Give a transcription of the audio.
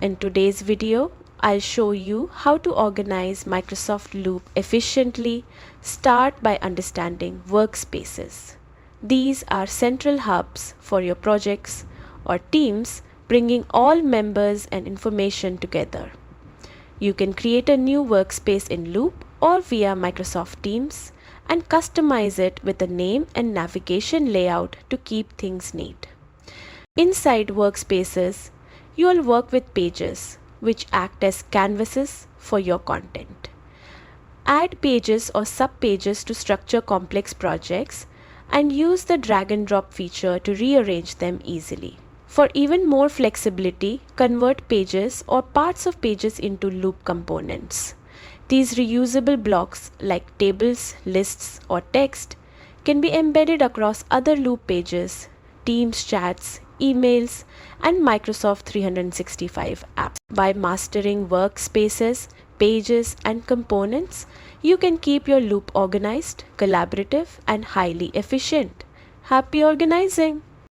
In today's video, I'll show you how to organize Microsoft Loop efficiently. Start by understanding workspaces. These are central hubs for your projects or teams, bringing all members and information together. You can create a new workspace in Loop or via Microsoft Teams and customize it with a name and navigation layout to keep things neat. Inside workspaces, you will work with pages, which act as canvases for your content. Add pages or sub-pages to structure complex projects and use the drag and drop feature to rearrange them easily. For even more flexibility, convert pages or parts of pages into Loop components. These reusable blocks like tables, lists, or text can be embedded across other Loop pages, Teams chats, emails, and Microsoft 365 apps. By mastering workspaces, pages, and components, you can keep your Loop organized, collaborative, and highly efficient. Happy organizing!